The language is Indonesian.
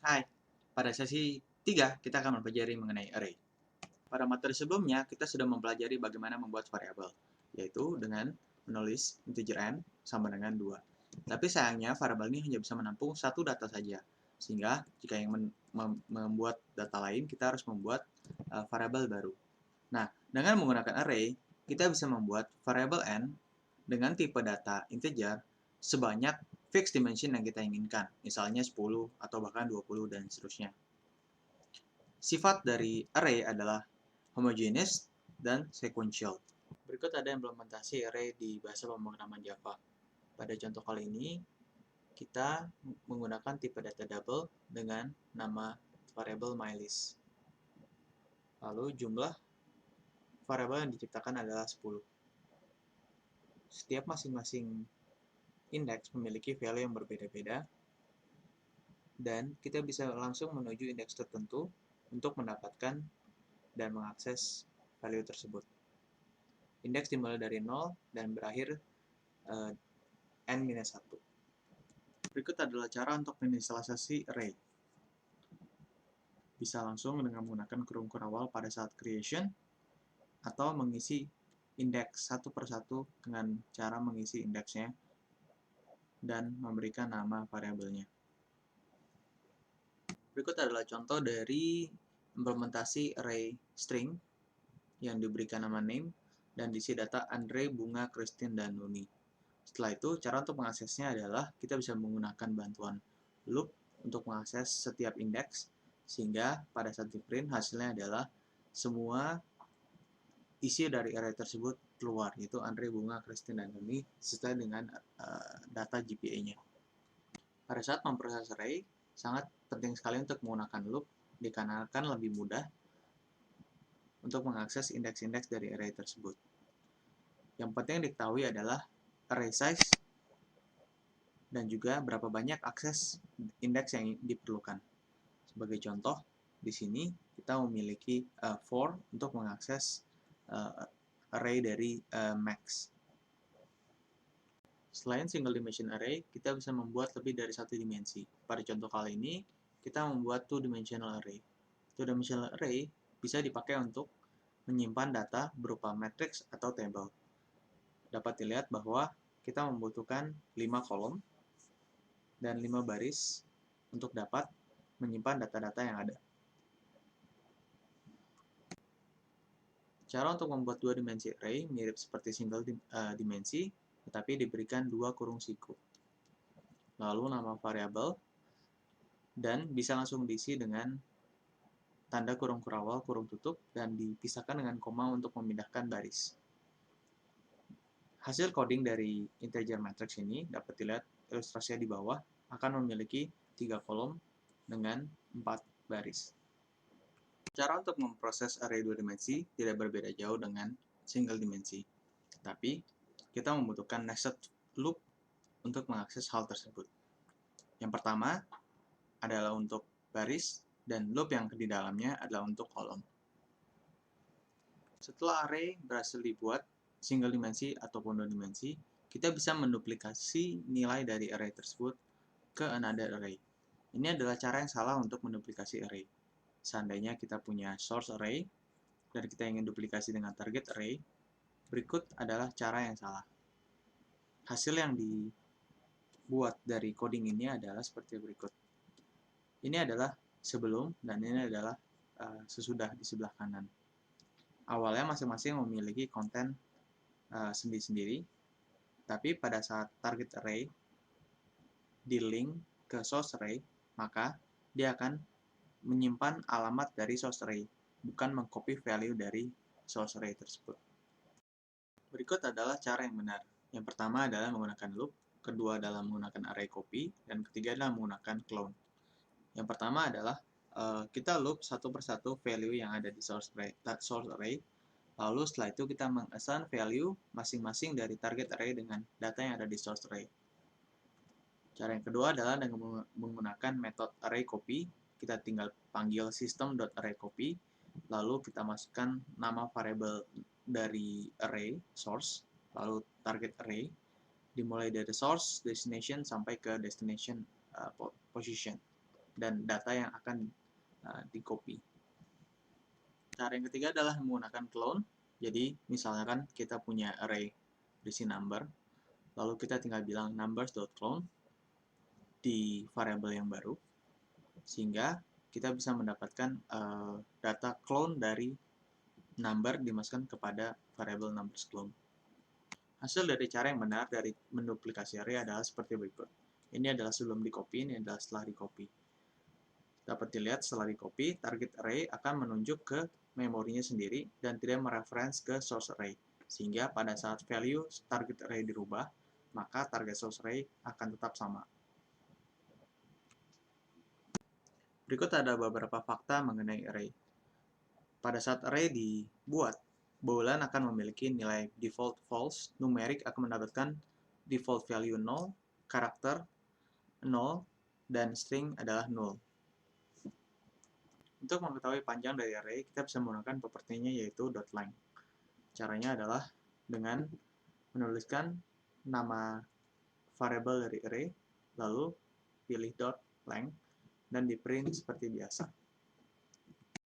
Hai, pada sesi 3 kita akan mempelajari mengenai array. Pada materi sebelumnya, kita sudah mempelajari bagaimana membuat variabel, yaitu dengan menulis integer n sama dengan 2. Tapi sayangnya variabel ini hanya bisa menampung satu data saja, sehingga jika ingin membuat data lain, kita harus membuat variabel baru. Nah, dengan menggunakan array, kita bisa membuat variabel n dengan tipe data integer sebanyak fixed dimension yang kita inginkan, misalnya 10 atau bahkan 20 dan seterusnya. Sifat dari array adalah homogeneous dan sequential. Berikut ada implementasi array di bahasa pemrograman Java. Pada contoh kali ini, kita menggunakan tipe data double dengan nama variable mylist. Lalu jumlah variabel yang diciptakan adalah 10. Setiap masing-masing indeks memiliki value yang berbeda-beda, dan kita bisa langsung menuju indeks tertentu untuk mendapatkan dan mengakses value tersebut. Indeks dimulai dari 0 dan berakhir n-1. Berikut adalah cara untuk menginisialisasi array. Bisa langsung dengan menggunakan kurung kurawal pada saat creation, atau mengisi indeks satu persatu dengan cara mengisi indeksnya dan memberikan nama variabelnya. Berikut adalah contoh dari implementasi array string yang diberikan nama name dan diisi data Andre, Bunga, Christine, dan Nuni. Setelah itu, cara untuk mengaksesnya adalah kita bisa menggunakan bantuan loop untuk mengakses setiap indeks, sehingga pada saat di print hasilnya adalah semua isi dari array tersebut keluar, yaitu Andre, Bunga, Christine, dan Nuni sesuai dengan data GPA-nya. Pada saat memproses array, sangat penting sekali untuk menggunakan loop, dikarenakan lebih mudah untuk mengakses indeks-indeks dari array tersebut. Yang penting diketahui adalah array size dan juga berapa banyak akses indeks yang diperlukan. Sebagai contoh, di sini kita memiliki for untuk mengakses array dari max. Selain single dimension array, kita bisa membuat lebih dari satu dimensi. Pada contoh kali ini, kita membuat two-dimensional array. Two-dimensional array bisa dipakai untuk menyimpan data berupa matrix atau table. Dapat dilihat bahwa kita membutuhkan 5 kolom dan 5 baris untuk dapat menyimpan data-data yang ada. Cara untuk membuat dua dimensi array mirip seperti single dimensi, tetapi diberikan dua kurung siku. Lalu nama variabel, dan bisa langsung diisi dengan tanda kurung kurawal, kurung tutup, dan dipisahkan dengan koma untuk memindahkan baris. Hasil coding dari integer matrix ini dapat dilihat ilustrasinya di bawah akan memiliki 3 kolom dengan 4 baris. Cara untuk memproses array 2 dimensi tidak berbeda jauh dengan single dimensi, tapi kita membutuhkan nested loop untuk mengakses hal tersebut. Yang pertama adalah untuk baris, dan loop yang di dalamnya adalah untuk kolom. Setelah array berhasil dibuat, single dimensi ataupun 2 dimensi, kita bisa menduplikasi nilai dari array tersebut ke another array. Ini adalah cara yang salah untuk menduplikasi array. Seandainya kita punya source array, dan kita ingin duplikasi dengan target array, berikut adalah cara yang salah. Hasil yang dibuat dari coding ini adalah seperti berikut. Ini adalah sebelum, dan ini adalah sesudah di sebelah kanan. Awalnya masing-masing memiliki konten sendiri-sendiri, tapi pada saat target array di link ke source array, maka dia akan menyimpan alamat dari source array, bukan mengcopy value dari source array tersebut. Berikut adalah cara yang benar. Yang pertama adalah menggunakan loop, kedua adalah menggunakan array copy, dan ketiga adalah menggunakan clone. Yang pertama adalah kita loop satu persatu value yang ada di source array, lalu setelah itu kita meng-assign value masing-masing dari target array dengan data yang ada di source array. Cara yang kedua adalah dengan menggunakan metode array copy. Kita tinggal panggil system.arrayCopy, lalu kita masukkan nama variabel dari array source, lalu target array, dimulai dari source, destination, sampai ke destination position. dan data yang akan di-copy. Cara yang ketiga adalah menggunakan clone. Jadi, misalkan kita punya array berisi number, lalu kita tinggal bilang numbers.clone di variabel yang baru, sehingga kita bisa mendapatkan data clone dari number dimasukkan kepada variabel numbers clone. Hasil dari cara yang benar dari menduplikasi array adalah seperti berikut. Ini adalah sebelum di-copy, ini adalah setelah di-copy. Dapat dilihat setelah di-copy, target array akan menunjuk ke memorinya sendiri dan tidak mereference ke source array. Sehingga pada saat value target array dirubah, maka target source array akan tetap sama. Berikut ada beberapa fakta mengenai array. Pada saat array dibuat, boolean akan memiliki nilai default false, numerik akan mendapatkan default value 0, karakter 0, dan string adalah 0. Untuk mengetahui panjang dari array, kita bisa menggunakan propertinya yaitu .length. Caranya adalah dengan menuliskan nama variabel dari array, lalu pilih .length, dan di print seperti biasa.